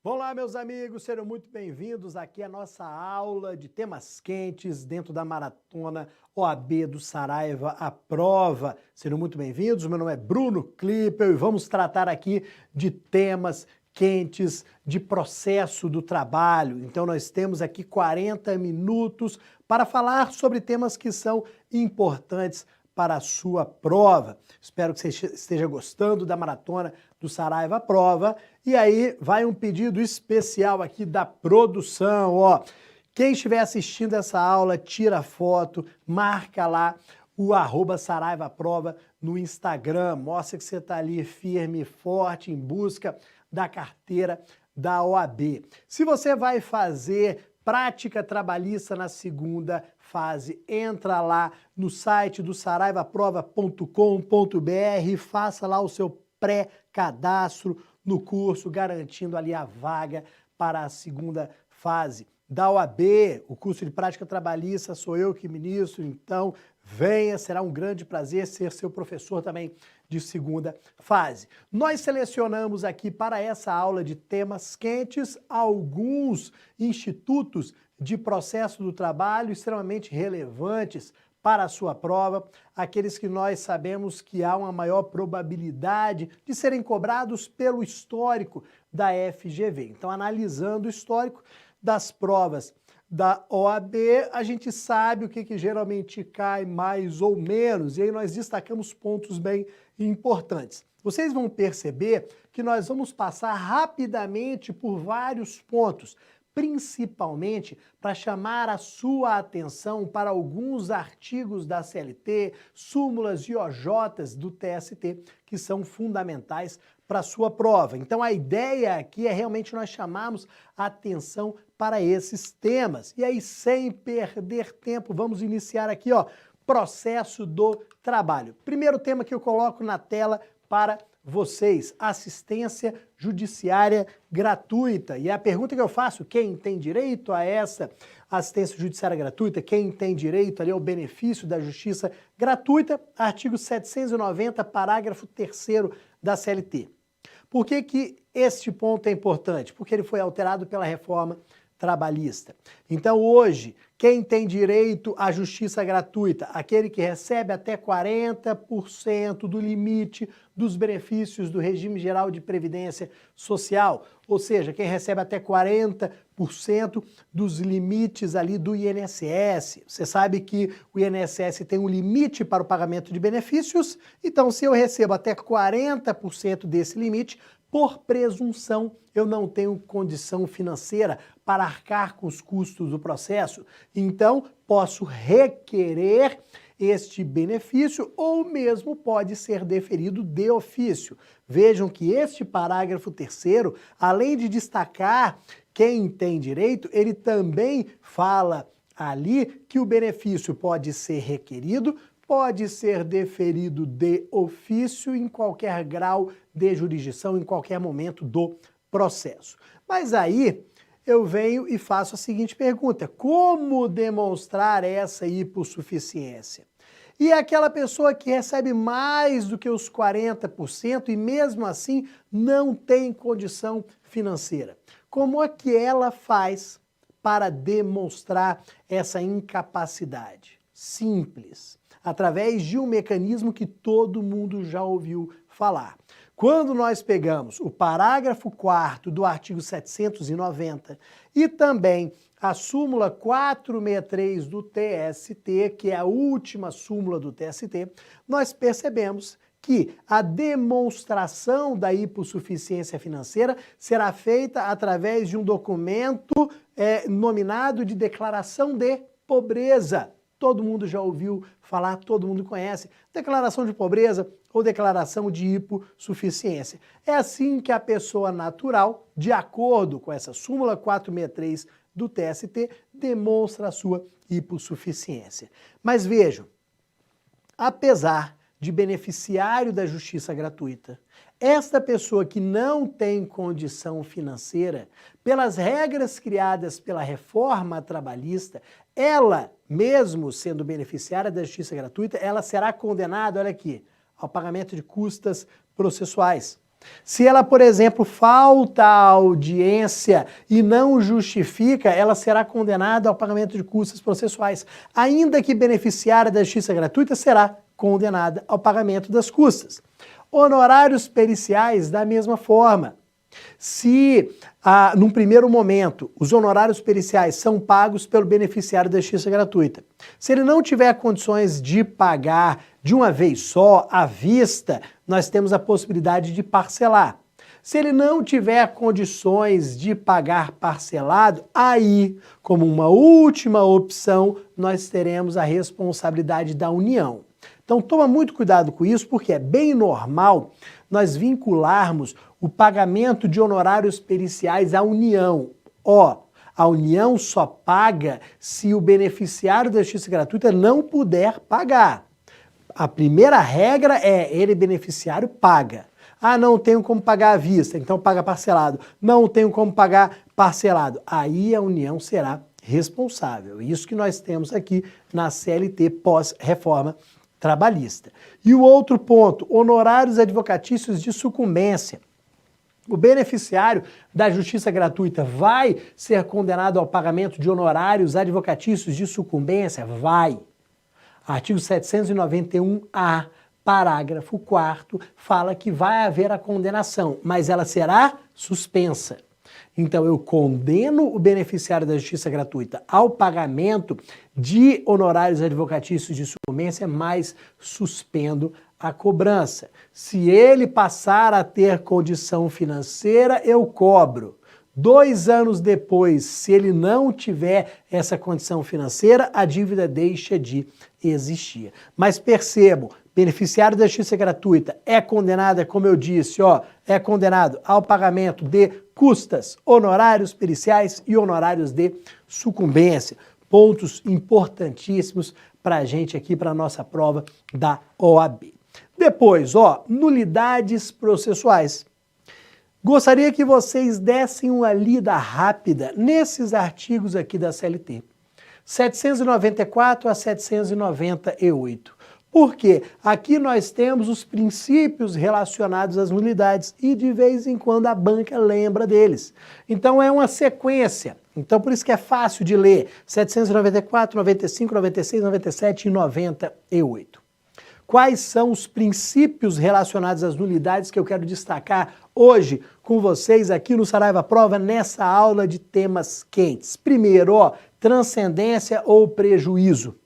Olá, meus amigos, sejam muito bem-vindos aqui à nossa aula de temas quentes dentro da maratona OAB do Saraiva à Prova. Sejam muito bem-vindos, meu nome é Bruno Klippel e vamos tratar aqui de temas quentes de processo do trabalho. Então nós temos aqui 40 minutos para falar sobre temas que são importantes para a sua prova. Espero que você esteja gostando da maratona do Saraiva à Prova. E aí vai um pedido especial aqui da produção, ó. Quem estiver assistindo essa aula, tira foto, marca lá o @SaraivaProva no Instagram. Mostra que você está ali firme e forte em busca da carteira da OAB. Se você vai fazer prática trabalhista na segunda fase, entra lá no site do saraivaprova.com.br e faça lá o seu pré-cadastro no curso, garantindo ali a vaga para a segunda fase da OAB. O curso de prática trabalhista sou eu que ministro, então venha, será um grande prazer ser seu professor também de segunda fase. Nós selecionamos aqui para essa aula de temas quentes alguns institutos de processo do trabalho extremamente relevantes para a sua prova, aqueles que nós sabemos que há uma maior probabilidade de serem cobrados pelo histórico da FGV. Então, analisando o histórico das provas da OAB, a gente sabe o que geralmente cai mais ou menos, e aí nós destacamos pontos bem importantes. Vocês vão perceber que nós vamos passar rapidamente por vários pontos, principalmente para chamar a sua atenção para alguns artigos da CLT, súmulas e OJs do TST, que são fundamentais para a sua prova. Então a ideia aqui é realmente nós chamarmos a atenção para esses temas. E aí, sem perder tempo, vamos iniciar aqui, ó, processo do trabalho. Primeiro tema que eu coloco na tela para vocês, assistência judiciária gratuita. E a pergunta que eu faço, quem tem direito a essa assistência judiciária gratuita? Quem tem direito ali ao benefício da justiça gratuita? Artigo 790, parágrafo 3º da CLT. Por que este ponto é importante? Porque ele foi alterado pela reforma trabalhista. Então hoje, quem tem direito à justiça gratuita? Aquele que recebe até 40% do limite dos benefícios do regime geral de previdência social, ou seja, quem recebe até 40% dos limites ali do INSS. Você sabe que o INSS tem um limite para o pagamento de benefícios, então se eu recebo até 40% desse limite, por presunção, eu não tenho condição financeira para arcar com os custos do processo, então posso requerer este benefício ou mesmo pode ser deferido de ofício. Vejam que este parágrafo 3º, além de destacar quem tem direito, ele também fala ali que o benefício pode ser requerido, pode ser deferido de ofício em qualquer grau de jurisdição, em qualquer momento do processo. Mas aí eu venho e faço a seguinte pergunta: como demonstrar essa hipossuficiência? E aquela pessoa que recebe mais do que os 40% e mesmo assim não tem condição financeira. Como é que ela faz para demonstrar essa incapacidade? Simples. Através de um mecanismo que todo mundo já ouviu falar. Quando nós pegamos o parágrafo 4º do artigo 790 e também a súmula 463 do TST, que é a última súmula do TST, nós percebemos que a demonstração da hipossuficiência financeira será feita através de um documento nominado de declaração de pobreza. Todo mundo já ouviu falar, todo mundo conhece. Declaração de pobreza ou declaração de hipossuficiência. É assim que a pessoa natural, de acordo com essa súmula 463 do TST, demonstra a sua hipossuficiência. Mas vejam, apesar de beneficiário da justiça gratuita, esta pessoa que não tem condição financeira, pelas regras criadas pela reforma trabalhista, ela, mesmo sendo beneficiária da justiça gratuita, ela será condenada, olha aqui, ao pagamento de custas processuais. Se ela, por exemplo, falta à audiência e não justifica, ela será condenada ao pagamento de custas processuais. Ainda que beneficiária da justiça gratuita, será condenada ao pagamento das custas. Honorários periciais, da mesma forma. Se, num primeiro momento, os honorários periciais são pagos pelo beneficiário da justiça gratuita, se ele não tiver condições de pagar de uma vez só, à vista, nós temos a possibilidade de parcelar. Se ele não tiver condições de pagar parcelado, aí, como uma última opção, nós teremos a responsabilidade da União. Então toma muito cuidado com isso, porque é bem normal nós vincularmos o pagamento de honorários periciais à União. A União só paga se o beneficiário da justiça gratuita não puder pagar. A primeira regra é ele, beneficiário, paga. Não tenho como pagar à vista, então paga parcelado. Não tenho como pagar parcelado. Aí a União será responsável. Isso que nós temos aqui na CLT pós-reforma trabalhista. E o outro ponto, honorários advocatícios de sucumbência. O beneficiário da justiça gratuita vai ser condenado ao pagamento de honorários advocatícios de sucumbência? Vai. Artigo 791-A, parágrafo 4º, fala que vai haver a condenação, mas ela será suspensa. Então eu condeno o beneficiário da justiça gratuita ao pagamento de honorários advocatícios de sucumbência, mas suspendo a cobrança. Se ele passar a ter condição financeira, eu cobro. 2 anos depois, se ele não tiver essa condição financeira, a dívida deixa de existir. Mas percebam, beneficiário da justiça gratuita é condenado, como eu disse, é condenado ao pagamento de custas, honorários periciais e honorários de sucumbência. Pontos importantíssimos para a gente aqui, para a nossa prova da OAB. Depois, nulidades processuais. Gostaria que vocês dessem uma lida rápida nesses artigos aqui da CLT. 794 a 798. Por quê? Aqui nós temos os princípios relacionados às nulidades e de vez em quando a banca lembra deles. Então é uma sequência. Então por isso que é fácil de ler. 794, 95, 96, 97 e 98. Quais são os princípios relacionados às nulidades que eu quero destacar hoje com vocês aqui no Saraiva Prova nessa aula de temas quentes? Primeiro, transcendência ou prejuízo.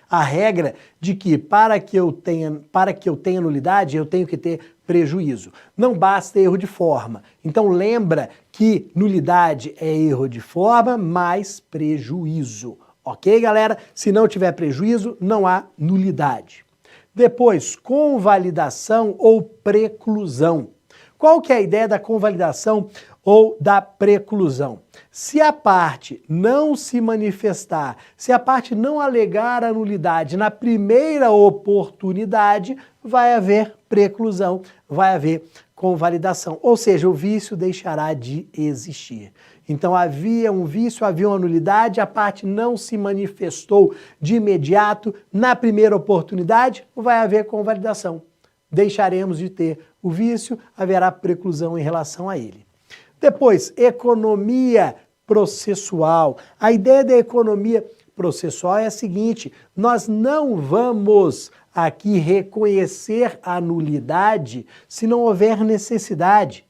A regra de que para que eu tenha nulidade, eu tenho que ter prejuízo. Não basta erro de forma. Então lembra que nulidade é erro de forma mais prejuízo. Ok, galera? Se não tiver prejuízo, não há nulidade. Depois, convalidação ou preclusão. Qual que é a ideia da convalidação ou da preclusão? Se a parte não se manifestar, se a parte não alegar a nulidade na primeira oportunidade, vai haver preclusão, vai haver convalidação, ou seja, o vício deixará de existir. Então havia um vício, havia uma nulidade, a parte não se manifestou de imediato, na primeira oportunidade, vai haver convalidação. Deixaremos de ter o vício, haverá preclusão em relação a ele. Depois, economia processual. A ideia da economia processual é a seguinte: nós não vamos aqui reconhecer a nulidade se não houver necessidade.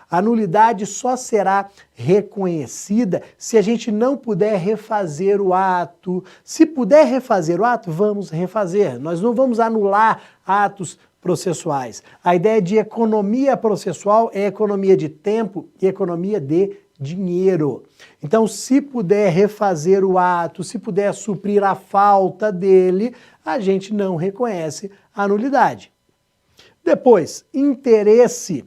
A nulidade só será reconhecida se a gente não puder refazer o ato. Se puder refazer o ato, vamos refazer. Nós não vamos anular atos processuais. A ideia de economia processual é economia de tempo e economia de dinheiro. Então, se puder refazer o ato, se puder suprir a falta dele, a gente não reconhece a nulidade. Depois, interesse.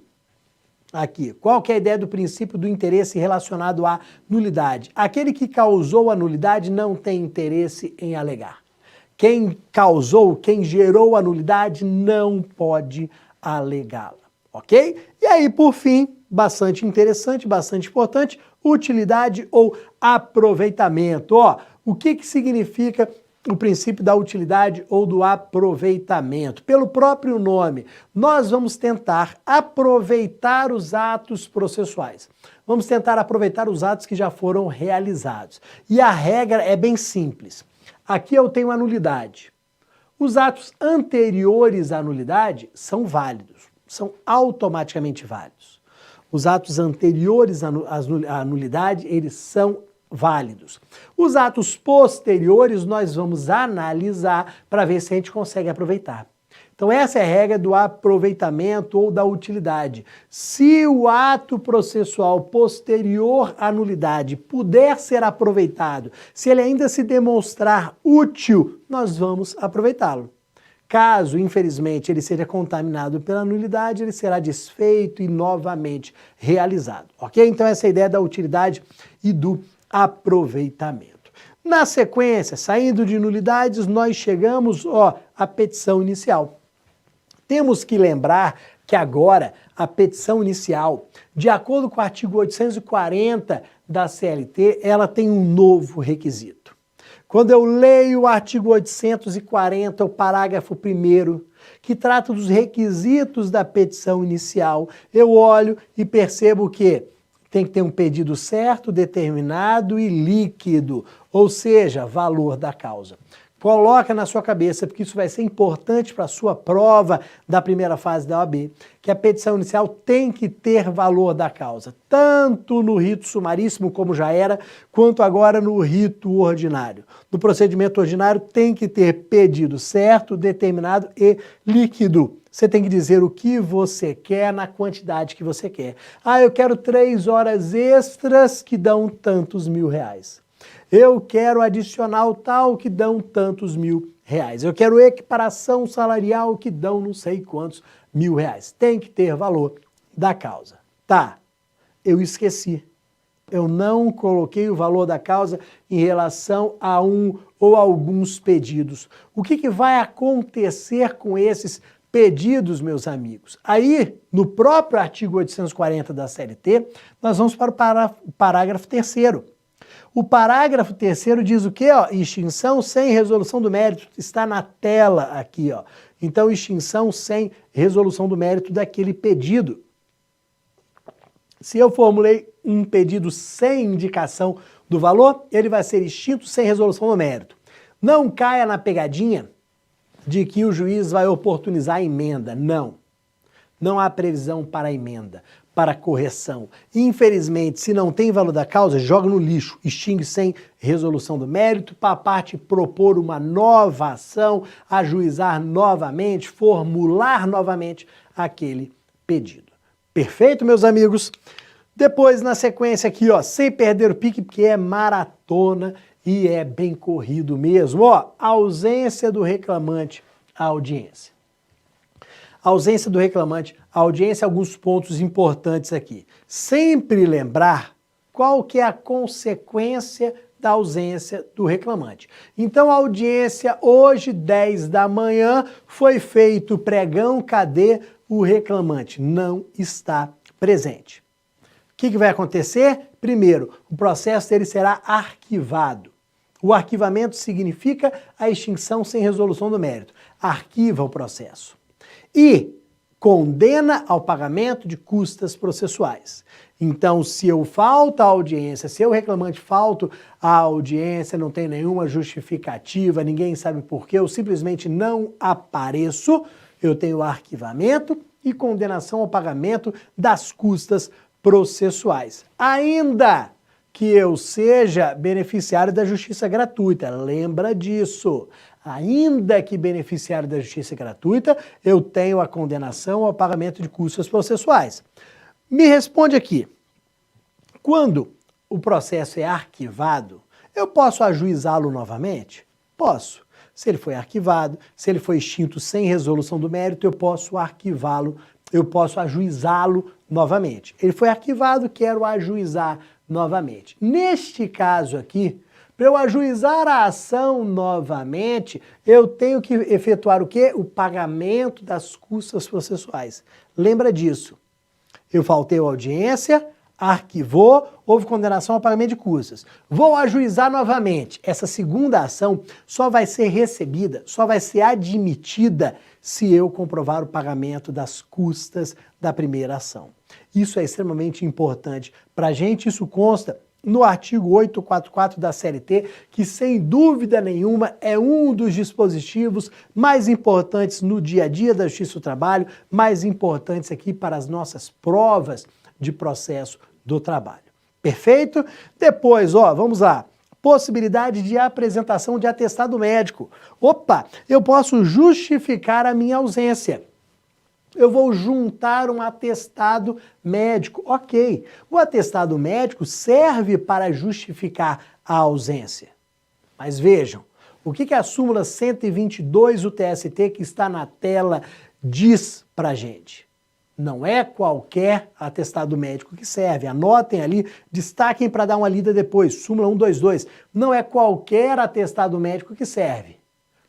Aqui, qual que é a ideia do princípio do interesse relacionado à nulidade? Aquele que causou a nulidade não tem interesse em alegar. Quem causou, quem gerou a nulidade não pode alegá-la, ok? E aí, por fim, bastante interessante, bastante importante, utilidade ou aproveitamento. O que significa o princípio da utilidade ou do aproveitamento. Pelo próprio nome, nós vamos tentar aproveitar os atos processuais. Vamos tentar aproveitar os atos que já foram realizados. E a regra é bem simples. Aqui eu tenho a nulidade. Os atos anteriores à nulidade são válidos, são automaticamente válidos. Os atos anteriores à nulidade, eles são válidos. Os atos posteriores nós vamos analisar para ver se a gente consegue aproveitar. Então essa é a regra do aproveitamento ou da utilidade. Se o ato processual posterior à nulidade puder ser aproveitado, se ele ainda se demonstrar útil, nós vamos aproveitá-lo. Caso, infelizmente, ele seja contaminado pela nulidade, ele será desfeito e novamente realizado, ok? Então essa é a ideia da utilidade e do aproveitamento. Na sequência, saindo de nulidades, nós chegamos à petição inicial. Temos que lembrar que agora a petição inicial, de acordo com o artigo 840 da CLT, ela tem um novo requisito. Quando eu leio o artigo 840, o parágrafo 1º, que trata dos requisitos da petição inicial, eu olho e percebo que tem que ter um pedido certo, determinado e líquido, ou seja, valor da causa. Coloca na sua cabeça, porque isso vai ser importante para a sua prova da primeira fase da OAB, que a petição inicial tem que ter valor da causa, tanto no rito sumaríssimo, como já era, quanto agora no rito ordinário. No procedimento ordinário tem que ter pedido certo, determinado e líquido. Você tem que dizer o que você quer na quantidade que você quer. Ah, eu quero 3 horas extras que dão tantos R$1.000. Eu quero adicional tal que dão tantos R$1.000. Eu quero equiparação salarial que dão não sei quantos R$1.000. Tem que ter valor da causa. Tá, eu esqueci. Eu não coloquei o valor da causa em relação a um ou alguns pedidos. O que vai acontecer com esses pedidos, meus amigos? Aí, no próprio artigo 840 da CLT, nós vamos para o parágrafo 3º. O parágrafo 3º diz o quê? Extinção sem resolução do mérito. Está na tela aqui. Então, extinção sem resolução do mérito daquele pedido. Se eu formulei um pedido sem indicação do valor, ele vai ser extinto sem resolução do mérito. Não caia na pegadinha de que o juiz vai oportunizar a emenda. Não. Não há previsão para a emenda, para correção. Infelizmente, se não tem valor da causa, joga no lixo, extingue sem resolução do mérito, para a parte propor uma nova ação, ajuizar novamente, formular novamente aquele pedido. Perfeito, meus amigos? Depois, na sequência aqui, sem perder o pique, porque é maratona e é bem corrido mesmo. Ausência do reclamante à audiência. Ausência do reclamante à audiência, alguns pontos importantes aqui. Sempre lembrar qual que é a consequência da ausência do reclamante. Então, a audiência hoje, 10 da manhã, foi feito o pregão, cadê o reclamante? Não está presente. O que vai acontecer? Primeiro, o processo dele será arquivado. O arquivamento significa a extinção sem resolução do mérito. Arquiva o processo. E condena ao pagamento de custas processuais. Então, se eu falto à audiência, se eu reclamante falto à audiência, não tem nenhuma justificativa, ninguém sabe por quê, eu simplesmente não apareço, eu tenho arquivamento e condenação ao pagamento das custas processuais. Ainda que eu seja beneficiário da justiça gratuita, lembra disso. Ainda que beneficiário da justiça gratuita, eu tenho a condenação ao pagamento de custas processuais. Me responde aqui, quando o processo é arquivado, eu posso ajuizá-lo novamente? Posso. Se ele foi arquivado, se ele foi extinto sem resolução do mérito, eu posso arquivá-lo, eu posso ajuizá-lo novamente. Ele foi arquivado, quero ajuizar novamente. Neste caso aqui, para eu ajuizar a ação novamente, eu tenho que efetuar o quê? O pagamento das custas processuais. Lembra disso. Eu faltei a audiência, Arquivou, houve condenação ao pagamento de custas. Vou ajuizar novamente. Essa segunda ação só vai ser recebida, só vai ser admitida se eu comprovar o pagamento das custas da primeira ação. Isso é extremamente importante para a gente, isso consta no artigo 844 da CLT, que sem dúvida nenhuma é um dos dispositivos mais importantes no dia a dia da Justiça do Trabalho, mais importantes aqui para as nossas provas de processo do trabalho. Perfeito? Depois, vamos lá. Possibilidade de apresentação de atestado médico. Opa, eu posso justificar a minha ausência. Eu vou juntar um atestado médico. Ok, o atestado médico serve para justificar a ausência. Mas vejam, o que a súmula 122 do TST que está na tela diz pra gente? Não é qualquer atestado médico que serve. Anotem ali, destaquem para dar uma lida depois. Súmula 122. Não é qualquer atestado médico que serve.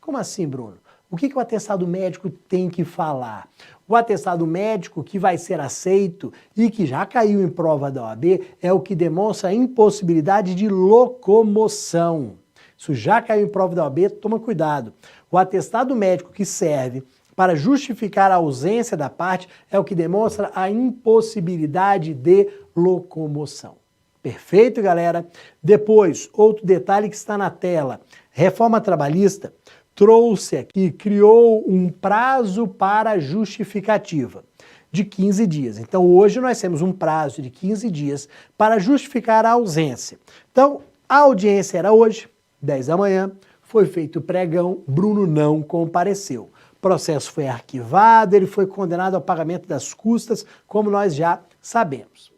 Como assim, Bruno? O que o atestado médico tem que falar? O atestado médico que vai ser aceito e que já caiu em prova da OAB é o que demonstra a impossibilidade de locomoção. Isso já caiu em prova da OAB, toma cuidado. O atestado médico que serve para justificar a ausência da parte é o que demonstra a impossibilidade de locomoção. Perfeito, galera? Depois, outro detalhe que está na tela. Reforma trabalhista trouxe aqui, criou um prazo para justificativa de 15 dias. Então, hoje nós temos um prazo de 15 dias para justificar a ausência. Então, a audiência era hoje, 10 da manhã, foi feito o pregão, Bruno não compareceu. O processo foi arquivado, ele foi condenado ao pagamento das custas, como nós já sabemos.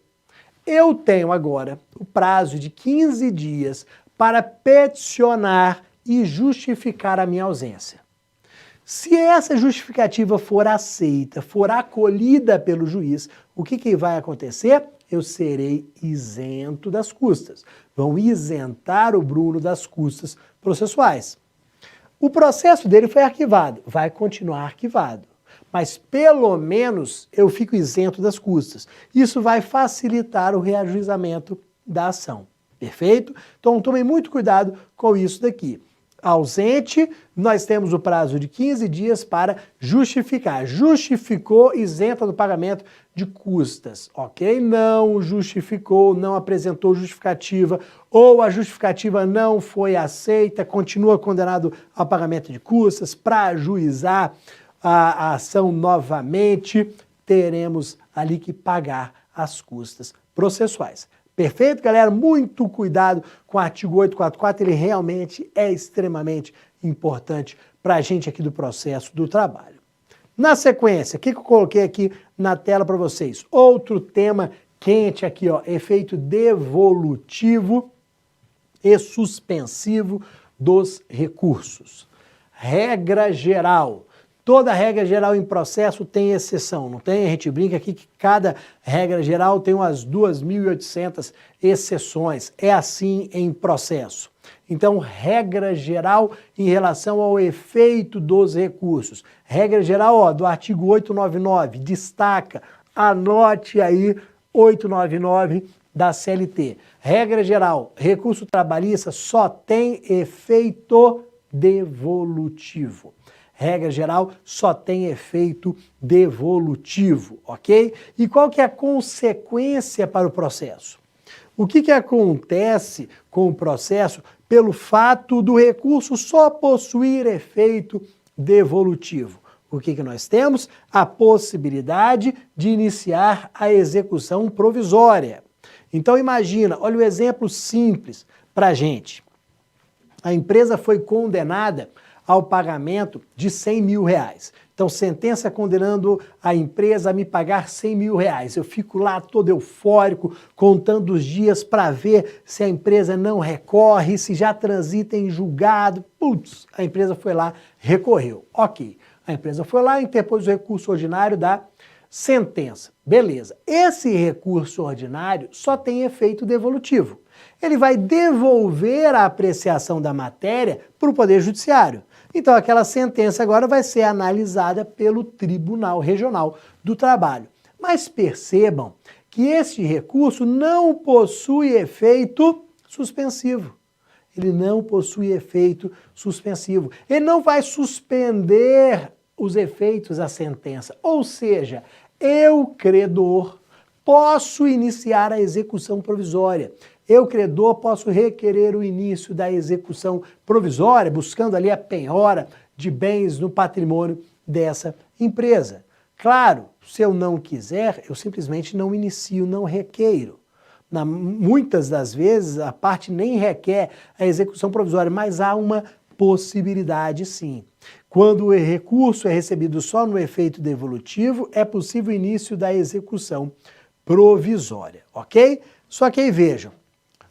Eu tenho agora o prazo de 15 dias para peticionar e justificar a minha ausência. Se essa justificativa for aceita, for acolhida pelo juiz, o que vai acontecer? Eu serei isento das custas. Vão isentar o Bruno das custas processuais. O processo dele foi arquivado, vai continuar arquivado, mas pelo menos eu fico isento das custas. Isso vai facilitar o reajuizamento da ação, perfeito? Então tomem muito cuidado com isso daqui. Ausente, nós temos o prazo de 15 dias para justificar. Justificou, isenta do pagamento de custas, ok? Não justificou, não apresentou justificativa, ou a justificativa não foi aceita, continua condenado ao pagamento de custas. Para ajuizar a ação novamente, teremos ali que pagar as custas processuais. Perfeito, galera? Muito cuidado com o artigo 844, ele realmente é extremamente importante para a gente aqui do processo do trabalho. Na sequência, o que eu coloquei aqui na tela para vocês? Outro tema quente aqui, efeito devolutivo e suspensivo dos recursos. Regra geral. Toda regra geral em processo tem exceção, não tem? A gente brinca aqui que cada regra geral tem umas 2.800 exceções. É assim em processo. Então, regra geral em relação ao efeito dos recursos. Regra geral, do artigo 899, destaca, anote aí 899 da CLT. Regra geral, recurso trabalhista só tem efeito devolutivo. Regra geral, só tem efeito devolutivo, ok? E qual que é a consequência para o processo? O que acontece com o processo pelo fato do recurso só possuir efeito devolutivo? O que nós temos? A possibilidade de iniciar a execução provisória. Então imagina, olha o exemplo simples para a gente. A empresa foi condenada ao pagamento de 100 mil reais. Então, sentença condenando a empresa a me pagar 100 mil reais. Eu fico lá todo eufórico, contando os dias para ver se a empresa não recorre, se já transita em julgado. Putz, a empresa foi lá, recorreu. Ok, a empresa foi lá, interpôs o recurso ordinário da sentença. Beleza. Esse recurso ordinário só tem efeito devolutivo. Ele vai devolver a apreciação da matéria para o Poder Judiciário. Então, aquela sentença agora vai ser analisada pelo Tribunal Regional do Trabalho. Mas percebam que este recurso não possui efeito suspensivo. Ele não possui efeito suspensivo. Ele não vai suspender os efeitos da sentença. Ou seja, eu, credor, posso iniciar a execução provisória. Eu, credor, posso requerer o início da execução provisória, buscando ali a penhora de bens no patrimônio dessa empresa. Claro, se eu não quiser, eu simplesmente não inicio, não requeiro. Muitas das vezes a parte nem requer a execução provisória, mas há uma possibilidade sim. Quando o recurso é recebido só no efeito devolutivo, é possível o início da execução provisória, ok? Só que aí vejam,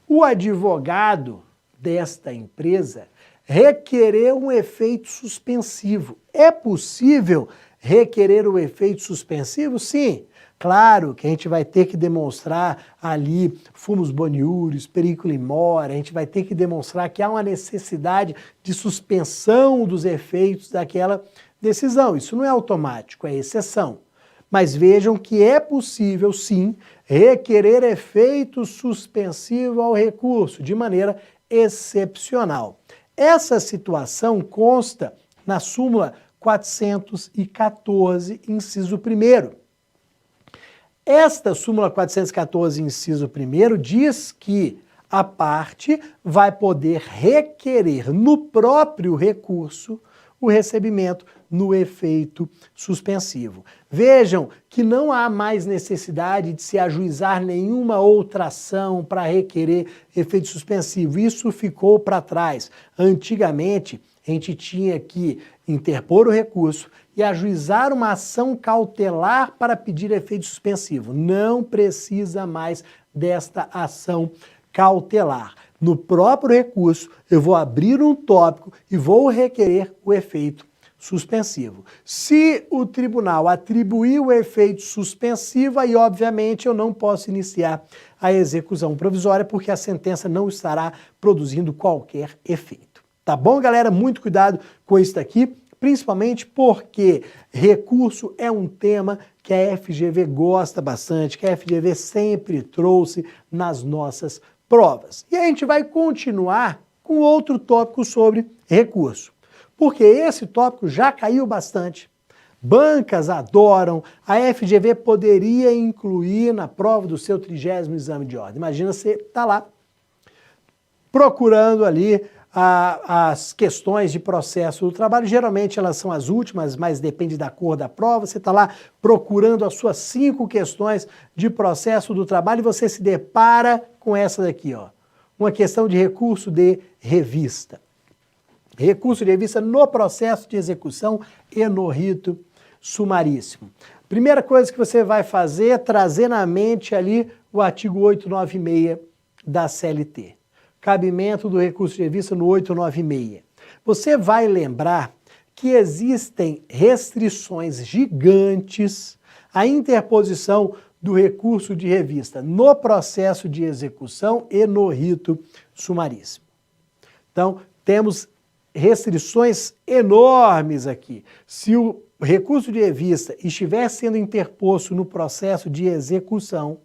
o advogado desta empresa requereu um efeito suspensivo. É possível requerer o efeito suspensivo? Sim. Claro que a gente vai ter que demonstrar ali fumus boniuris, periculo in mora, a gente vai ter que demonstrar que há uma necessidade de suspensão dos efeitos daquela decisão. Isso não é automático, é exceção. Mas vejam que é possível, sim, requerer efeito suspensivo ao recurso, de maneira excepcional. Essa situação consta na súmula 414, inciso 1º. Esta súmula 414, inciso 1º, diz que a parte vai poder requerer no próprio recurso o recebimento no efeito suspensivo. Vejam que não há mais necessidade de se ajuizar nenhuma outra ação para requerer efeito suspensivo. Isso ficou para trás. Antigamente, a gente tinha que interpor o recurso e ajuizar uma ação cautelar para pedir efeito suspensivo. Não precisa mais desta ação cautelar. No próprio recurso, eu vou abrir um tópico e vou requerer o efeito suspensivo. Se o tribunal atribuir o efeito suspensivo, aí obviamente eu não posso iniciar a execução provisória porque a sentença não estará produzindo qualquer efeito. Tá bom, galera? Muito cuidado com isso daqui, principalmente porque recurso é um tema que a FGV gosta bastante, que a FGV sempre trouxe nas nossas provas. E a gente vai continuar com outro tópico sobre recurso, porque esse tópico já caiu bastante. Bancas adoram, a FGV poderia incluir na prova do seu 30º exame de ordem. Imagina você tá lá procurando ali as questões de processo do trabalho, geralmente elas são as últimas, mas depende da cor da prova, você está lá procurando as suas 5 questões de processo do trabalho e você se depara com essa daqui, ó, uma questão de recurso de revista. Recurso de revista no processo de execução e no rito sumaríssimo. Primeira coisa que você vai fazer é trazer na mente ali o artigo 896 da CLT. Cabimento do recurso de revista no 896. Você vai lembrar que existem restrições gigantes à interposição do recurso de revista no processo de execução e no rito sumaríssimo. Então, temos restrições enormes aqui. Se o recurso de revista estiver sendo interposto no processo de execução,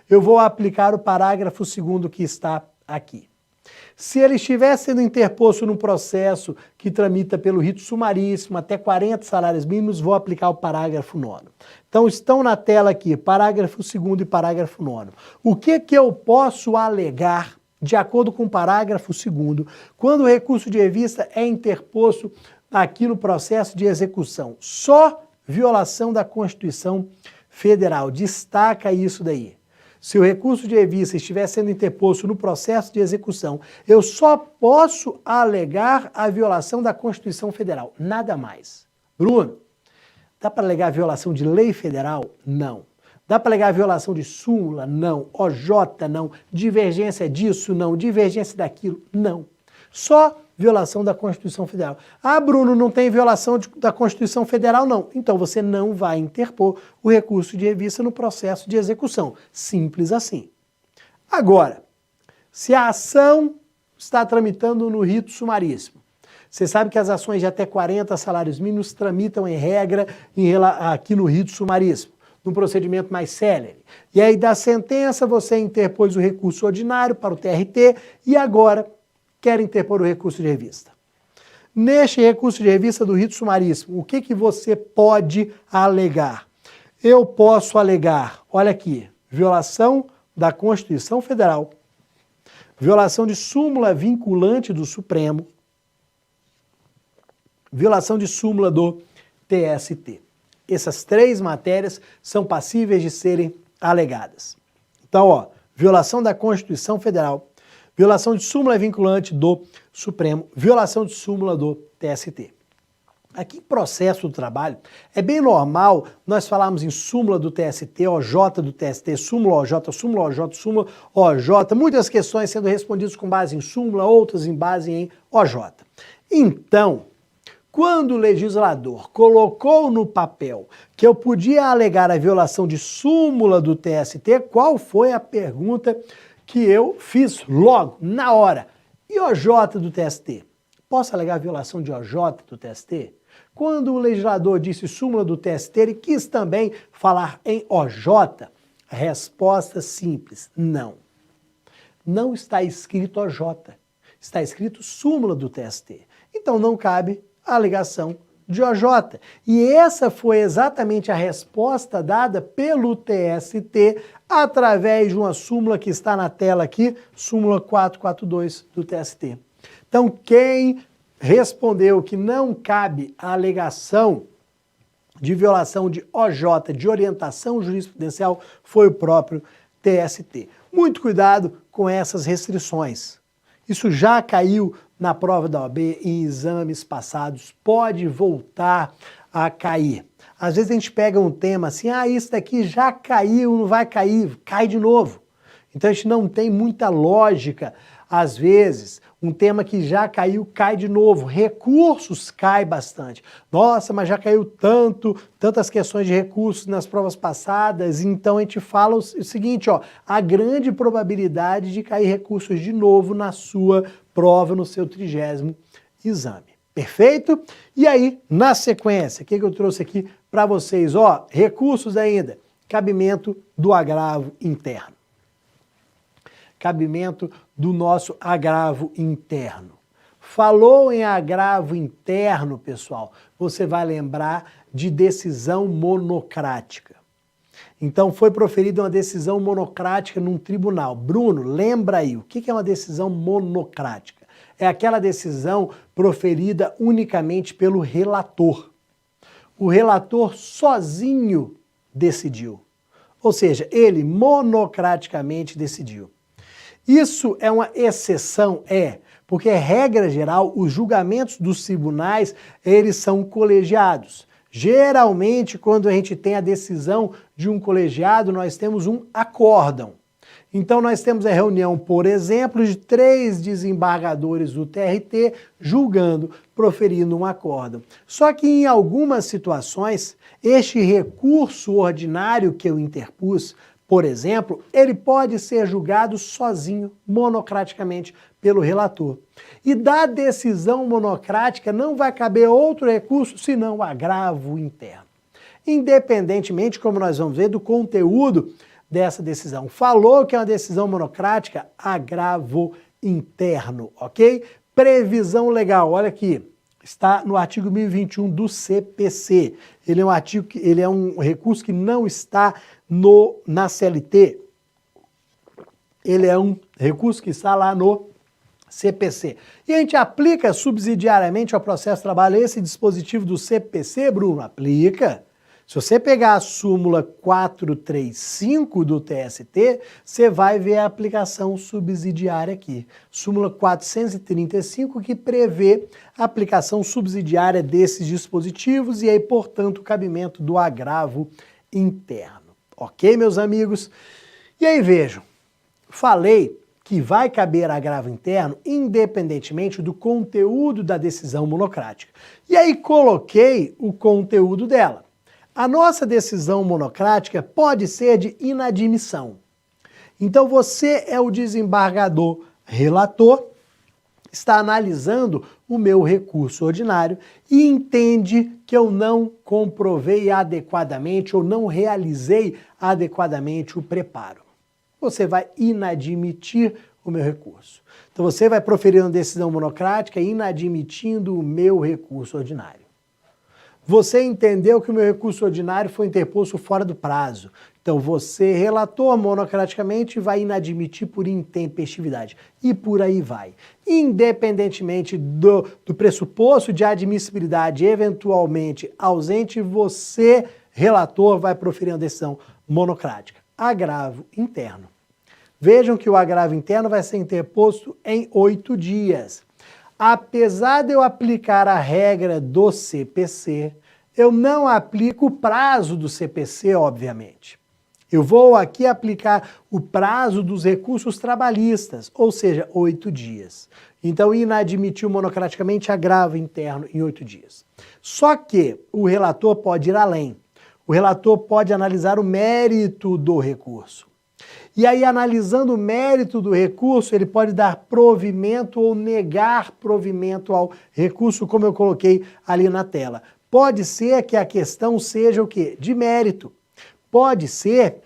eu vou aplicar o parágrafo 2º que está aqui. Se ele estiver sendo interposto num processo que tramita pelo rito sumaríssimo até 40 salários mínimos, vou aplicar o parágrafo 9º. Então estão na tela aqui, parágrafo 2º e parágrafo 9º. O que eu posso alegar, de acordo com o parágrafo 2º, quando o recurso de revista é interposto aqui no processo de execução? Só violação da Constituição Federal. Destaca isso daí. Se o recurso de revista estiver sendo interposto no processo de execução, eu só posso alegar a violação da Constituição Federal, nada mais. Bruno, dá para alegar a violação de lei federal? Não. Dá para alegar a violação de súmula? Não. OJ? Não. Divergência disso? Não. Divergência daquilo? Não. Só violação da Constituição Federal. Ah, Bruno, não tem violação da Constituição Federal, não. Então você não vai interpor o recurso de revista no processo de execução. Simples assim. Agora, se a ação está tramitando no rito sumaríssimo, você sabe que as ações de até 40 salários mínimos tramitam em regra aqui no rito sumaríssimo. num procedimento mais célere. E aí, da sentença, você interpôs o recurso ordinário para o TRT e agora quer interpor o recurso de revista. Neste recurso de revista do rito sumaríssimo, o que você pode alegar? Eu posso alegar, olha aqui, violação da Constituição Federal, violação de súmula vinculante do Supremo, violação de súmula do TST. Essas três matérias são passíveis de serem alegadas. Então, ó, violação da Constituição Federal, violação de súmula vinculante do Supremo, violação de súmula do TST. Aqui em processo do trabalho, é bem normal nós falarmos em súmula do TST, OJ do TST, súmula OJ, súmula OJ, súmula OJ, muitas questões sendo respondidas com base em súmula, outras em base em OJ. Então, quando o legislador colocou no papel que eu podia alegar a violação de súmula do TST, qual foi a pergunta que eu fiz logo, na hora? E OJ do TST? Posso alegar a violação de OJ do TST? Quando o legislador disse súmula do TST, ele quis também falar em OJ? A resposta simples, não. Não está escrito OJ, está escrito súmula do TST. Então não cabe a alegação de OJ. E essa foi exatamente a resposta dada pelo TST através de uma súmula que está na tela aqui, súmula 442 do TST. Então, quem respondeu que não cabe a alegação de violação de OJ, de orientação jurisprudencial, foi o próprio TST. Muito cuidado com essas restrições. Isso já caiu na prova da OAB, em exames passados, pode voltar a cair. Às vezes a gente pega um tema assim, isso daqui já caiu, não vai cair, cai de novo. Então a gente não tem muita lógica. Às vezes, um tema que já caiu, cai de novo. Recursos cai bastante. Nossa, mas já caiu tantas questões de recursos nas provas passadas, então a gente fala o seguinte, ó, a grande probabilidade de cair recursos de novo na sua prova, no seu 30º exame. Perfeito? E aí, na sequência, o que eu trouxe aqui para vocês? Ó, recursos ainda, cabimento do agravo interno. Cabimento do nosso agravo interno. Falou em agravo interno, pessoal, você vai lembrar de decisão monocrática. Então foi proferida uma decisão monocrática num tribunal. Bruno, lembra aí, o que é uma decisão monocrática? É aquela decisão proferida unicamente pelo relator. O relator sozinho decidiu. Ou seja, ele monocraticamente decidiu. Isso é uma exceção? Porque, regra geral, os julgamentos dos tribunais, eles são colegiados. Geralmente, quando a gente tem a decisão de um colegiado, nós temos um acórdão. Então, nós temos a reunião, por exemplo, de 3 desembargadores do TRT julgando, proferindo um acórdão. Só que, em algumas situações, este recurso ordinário que eu interpus, por exemplo, ele pode ser julgado sozinho, monocraticamente, pelo relator. E da decisão monocrática não vai caber outro recurso senão o agravo interno. Independentemente, como nós vamos ver, do conteúdo dessa decisão. Falou que é uma decisão monocrática, agravo interno, ok? Previsão legal, olha aqui, está no artigo 1021 do CPC. Ele é um recurso que não está na CLT, ele é um recurso que está lá no CPC. E a gente aplica subsidiariamente ao processo de trabalho esse dispositivo do CPC, Bruno? Aplica. Se você pegar a súmula 435 do TST, você vai ver a aplicação subsidiária aqui. Súmula 435 que prevê a aplicação subsidiária desses dispositivos e aí, portanto, o cabimento do agravo interno. Ok, meus amigos? E aí, vejam, falei que vai caber agravo interno independentemente do conteúdo da decisão monocrática. E aí coloquei o conteúdo dela. A nossa decisão monocrática pode ser de inadmissão. Então você é o desembargador relator está analisando o meu recurso ordinário e entende que eu não comprovei adequadamente ou não realizei adequadamente o preparo. Você vai inadmitir o meu recurso. Então você vai proferir uma decisão monocrática inadmitindo o meu recurso ordinário. Você entendeu que o meu recurso ordinário foi interposto fora do prazo. Então você, relator, monocraticamente vai inadmitir por intempestividade. E por aí vai. Independentemente do pressuposto de admissibilidade eventualmente ausente, você, relator, vai proferir uma decisão monocrática. Agravo interno. Vejam que o agravo interno vai ser interposto em 8 dias. Apesar de eu aplicar a regra do CPC, eu não aplico o prazo do CPC, obviamente. Eu vou aqui aplicar o prazo dos recursos trabalhistas, ou seja, 8 dias. Então, inadmitiu monocraticamente agravo interno em 8 dias. Só que o relator pode ir além. O relator pode analisar o mérito do recurso. E aí, analisando o mérito do recurso, ele pode dar provimento ou negar provimento ao recurso, como eu coloquei ali na tela. Pode ser que a questão seja o quê? De mérito. Pode ser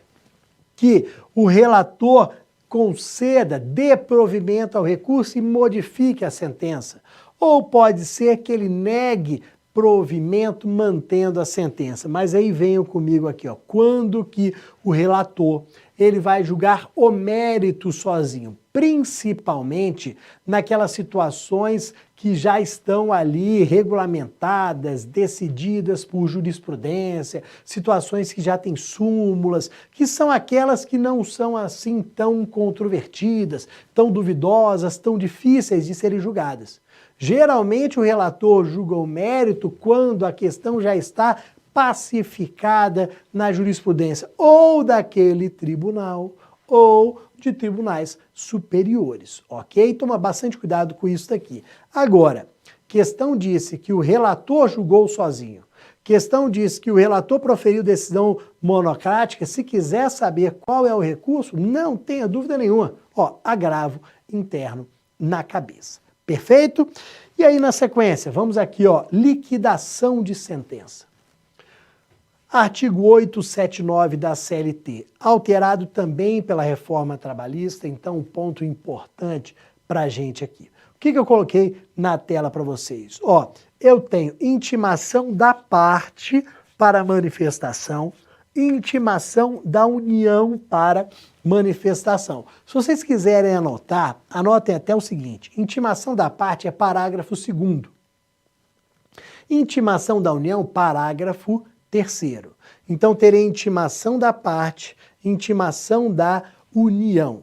que o relator conceda, dê provimento ao recurso e modifique a sentença. Ou pode ser que ele negue provimento mantendo a sentença. Mas aí venham comigo aqui, ó. Quando que o relator ele vai julgar o mérito sozinho, principalmente naquelas situações que já estão ali regulamentadas, decididas por jurisprudência, situações que já têm súmulas, que são aquelas que não são assim tão controvertidas, tão duvidosas, tão difíceis de serem julgadas. Geralmente o relator julga o mérito quando a questão já está pacificada na jurisprudência ou daquele tribunal ou de tribunais superiores, ok? Toma bastante cuidado com isso daqui. Agora, questão disse que o relator julgou sozinho. Questão diz que o relator proferiu decisão monocrática. Se quiser saber qual é o recurso, não tenha dúvida nenhuma. Ó, agravo interno na cabeça. Perfeito? E aí na sequência, vamos aqui, ó, liquidação de sentença. Artigo 879 da CLT, alterado também pela reforma trabalhista, então um ponto importante para a gente aqui. O que eu coloquei na tela para vocês? Ó, eu tenho intimação da parte para manifestação, intimação da união para manifestação. Se vocês quiserem anotar, anotem até o seguinte, intimação da parte é parágrafo 2º. Intimação da união, parágrafo 3º. Então, terei intimação da parte, intimação da união.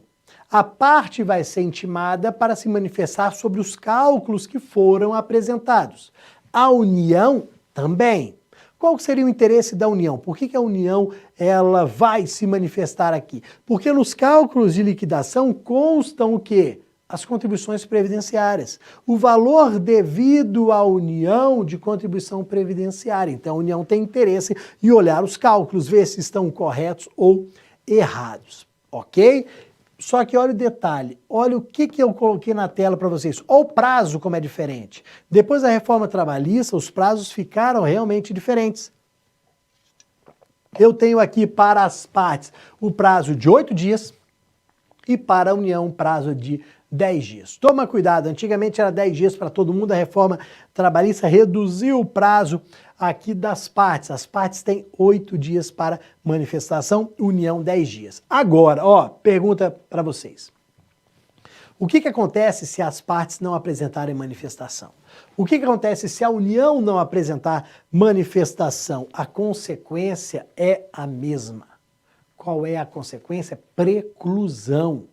A parte vai ser intimada para se manifestar sobre os cálculos que foram apresentados. A união também. Qual seria o interesse da união? Por que a união ela vai se manifestar aqui? Porque nos cálculos de liquidação constam o quê? As contribuições previdenciárias. O valor devido à união de contribuição previdenciária. Então, a união tem interesse em olhar os cálculos, ver se estão corretos ou errados. Ok? Só que olha o detalhe, olha o que eu coloquei na tela para vocês. Olha o prazo como é diferente. Depois da reforma trabalhista, os prazos ficaram realmente diferentes. Eu tenho aqui para as partes o prazo de 8 dias e para a união o prazo de 10 dias. Toma cuidado, antigamente era 10 dias para todo mundo, a reforma trabalhista reduziu o prazo aqui das partes. As partes têm 8 dias para manifestação, união 10 dias. Agora, ó, pergunta para vocês. O que acontece se as partes não apresentarem manifestação? O que acontece se a união não apresentar manifestação? A consequência é a mesma. Qual é a consequência? Preclusão.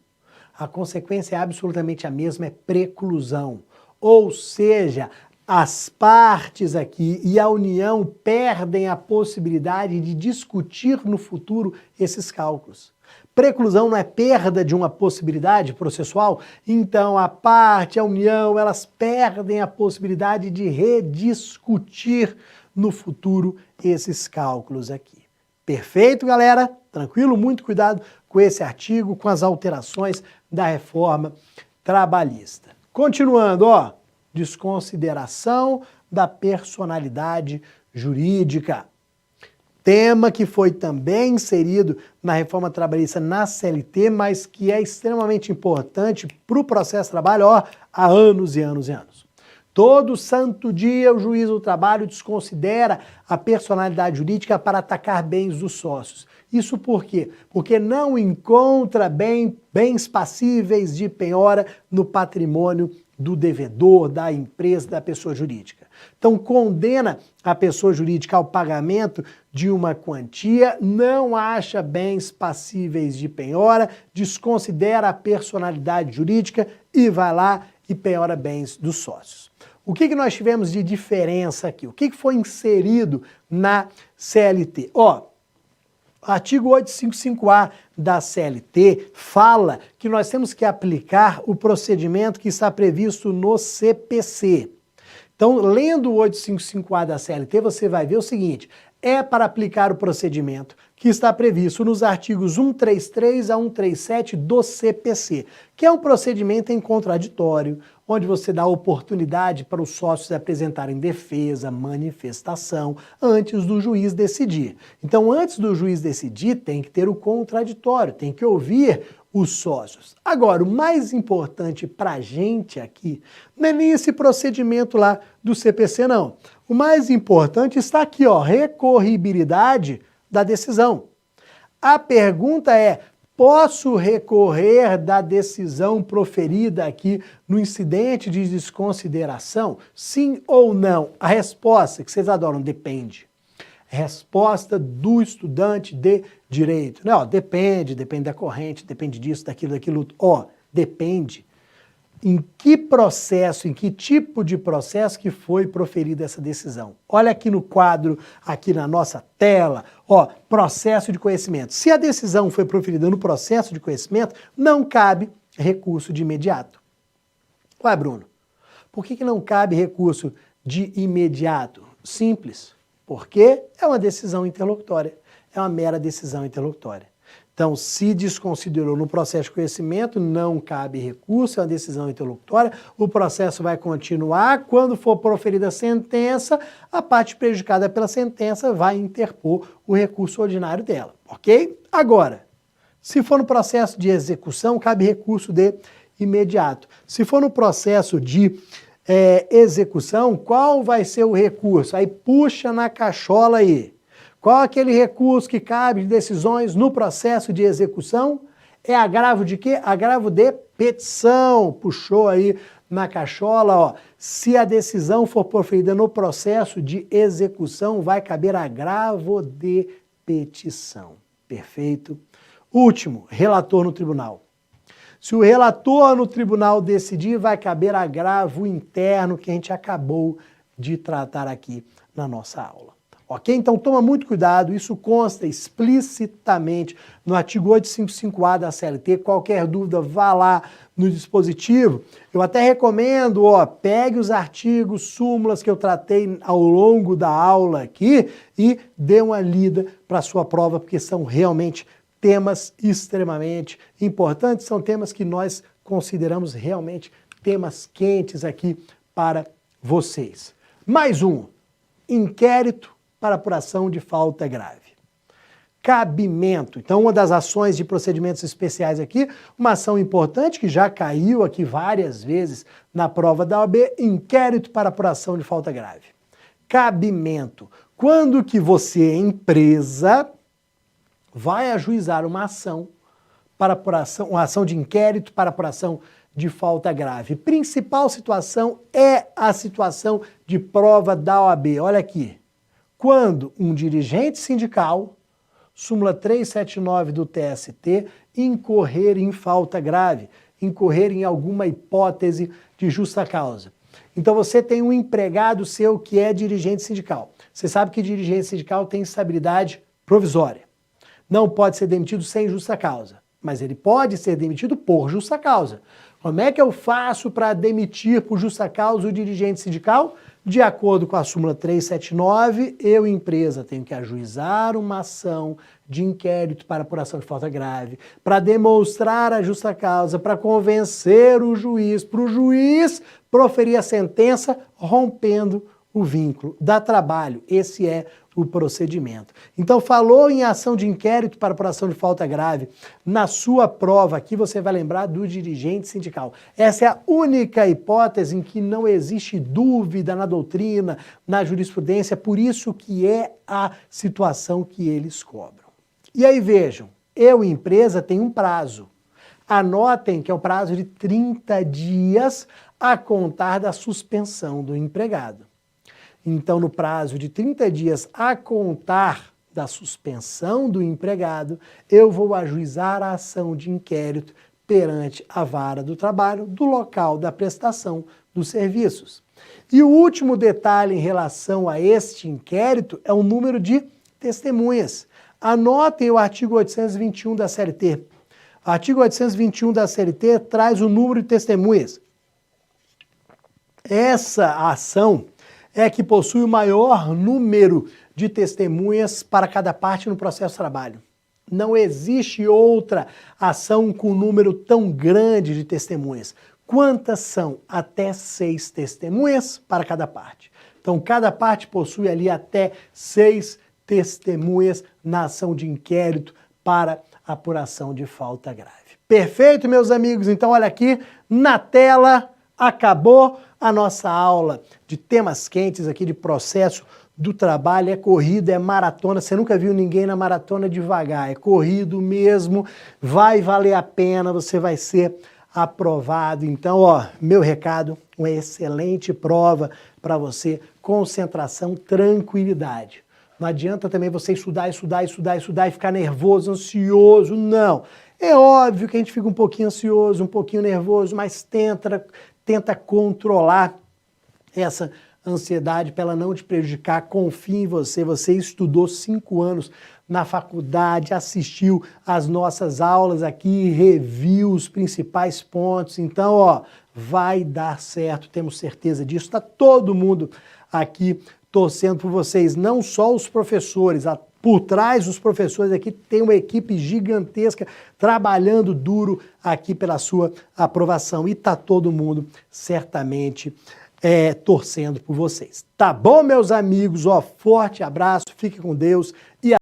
A consequência é absolutamente a mesma, é preclusão. Ou seja, as partes aqui e a união perdem a possibilidade de discutir no futuro esses cálculos. Preclusão não é perda de uma possibilidade processual? Então a parte, a união, elas perdem a possibilidade de rediscutir no futuro esses cálculos aqui. Perfeito, galera? Tranquilo? Muito cuidado com esse artigo, com as alterações da reforma trabalhista. Continuando, ó, desconsideração da personalidade jurídica. Tema que foi também inserido na reforma trabalhista na CLT, mas que é extremamente importante para o processo de trabalho, ó, há anos e anos e anos. Todo santo dia o juiz do trabalho desconsidera a personalidade jurídica para atacar bens dos sócios. Isso por quê? Porque não encontra bens passíveis de penhora no patrimônio do devedor, da empresa, da pessoa jurídica. Então condena a pessoa jurídica ao pagamento de uma quantia, não acha bens passíveis de penhora, desconsidera a personalidade jurídica e vai lá e penhora bens dos sócios. O que nós tivemos de diferença aqui? O que foi inserido na CLT? Ó, artigo 855-A da CLT fala que nós temos que aplicar o procedimento que está previsto no CPC. Então, lendo o 855-A da CLT, você vai ver o seguinte, é para aplicar o procedimento que está previsto nos artigos 133 a 137 do CPC, que é um procedimento em contraditório, onde você dá oportunidade para os sócios apresentarem defesa, manifestação, antes do juiz decidir. Então, antes do juiz decidir, tem que ter o contraditório, tem que ouvir os sócios. Agora, o mais importante para a gente aqui não é nem esse procedimento lá do CPC, não. O mais importante está aqui, ó, recorribilidade da decisão. A pergunta é, posso recorrer da decisão proferida aqui no incidente de desconsideração? Sim ou não? A resposta, que vocês adoram, depende. Resposta do estudante de direito. Não, depende da corrente, depende disso, daquilo. Ó, depende. Em que processo, em que tipo de processo que foi proferida essa decisão? Olha aqui no quadro, aqui na nossa tela, ó, processo de conhecimento. Se a decisão foi proferida no processo de conhecimento, não cabe recurso de imediato. Ué, Bruno, por que não cabe recurso de imediato? Simples, porque é uma decisão interlocutória, é uma mera decisão interlocutória. Então, se desconsiderou no processo de conhecimento, não cabe recurso, é uma decisão interlocutória, o processo vai continuar, quando for proferida a sentença, a parte prejudicada pela sentença vai interpor o recurso ordinário dela, ok? Agora, se for no processo de execução, cabe recurso de imediato. Se for no processo de execução, qual vai ser o recurso? Aí puxa na cachola aí. Qual aquele recurso que cabe de decisões no processo de execução? É agravo de quê? Agravo de petição. Puxou aí na cachola, ó. Se a decisão for proferida no processo de execução, vai caber agravo de petição. Perfeito? Último, relator no tribunal. Se o relator no tribunal decidir, vai caber agravo interno, que a gente acabou de tratar aqui na nossa aula. Ok? Então toma muito cuidado, isso consta explicitamente no artigo 855-A da CLT, qualquer dúvida vá lá no dispositivo. Eu até recomendo, ó, pegue os artigos, súmulas que eu tratei ao longo da aula aqui e dê uma lida para a sua prova, porque são realmente temas extremamente importantes, são temas que nós consideramos realmente temas quentes aqui para vocês. Mais um, inquérito para apuração de falta grave. Cabimento. Então, uma das ações de procedimentos especiais aqui, uma ação importante que já caiu aqui várias vezes na prova da OAB, inquérito para apuração de falta grave. Cabimento. Quando que você, empresa, vai ajuizar uma ação para apuração, uma ação de inquérito para apuração de falta grave. Principal situação é a situação de prova da OAB. Olha aqui. Quando um dirigente sindical, súmula 379 do TST, incorrer em falta grave, incorrer em alguma hipótese de justa causa. Então você tem um empregado seu que é dirigente sindical. Você sabe que dirigente sindical tem estabilidade provisória. Não pode ser demitido sem justa causa. mas ele pode ser demitido por justa causa. Como é que eu faço para demitir por justa causa o dirigente sindical? De acordo com a súmula 379, eu, empresa, tenho que ajuizar uma ação de inquérito para apuração de falta grave, para demonstrar a justa causa, para convencer o juiz, para o juiz proferir a sentença rompendo o vínculo. Dá trabalho, esse é o procedimento. Então, falou em ação de inquérito para apuração de falta grave, na sua prova aqui você vai lembrar do dirigente sindical. Essa é a única hipótese em que não existe dúvida na doutrina, na jurisprudência, por isso que é a situação que eles cobram. E aí vejam, eu, empresa, tenho um prazo. Anotem que é o prazo de 30 dias a contar da suspensão do empregado. Então, no prazo de 30 dias a contar da suspensão do empregado, eu vou ajuizar a ação de inquérito perante a vara do trabalho do local da prestação dos serviços. E o último detalhe em relação a este inquérito é o número de testemunhas. Anotem o artigo 821 da CLT. O artigo 821 da CLT traz o número de testemunhas. Essa ação é que possui o maior número de testemunhas para cada parte no processo de trabalho. Não existe outra ação com número tão grande de testemunhas. Quantas são? Até 6 testemunhas para cada parte. Então, cada parte possui ali até 6 testemunhas na ação de inquérito para apuração de falta grave. Perfeito, meus amigos? Então, olha aqui na tela, acabou a nossa aula de temas quentes aqui de processo do trabalho. É corrida, é maratona. Você nunca viu ninguém na maratona devagar. É corrido mesmo, vai valer a pena, você vai ser aprovado. Então, ó, meu recado, uma excelente prova para você, concentração, tranquilidade. Não adianta também você estudar e ficar nervoso, ansioso, não. É óbvio que a gente fica um pouquinho ansioso, um pouquinho nervoso, mas tenta controlar essa ansiedade para ela não te prejudicar. Confie em você. Você estudou 5 anos na faculdade, assistiu às nossas aulas aqui, reviu os principais pontos. Então, ó, vai dar certo, temos certeza disso. Está todo mundo aqui torcendo por vocês, não só os professores. Por trás dos professores aqui tem uma equipe gigantesca trabalhando duro aqui pela sua aprovação. E está todo mundo certamente torcendo por vocês. Tá bom, meus amigos? Ó, forte abraço, fique com Deus e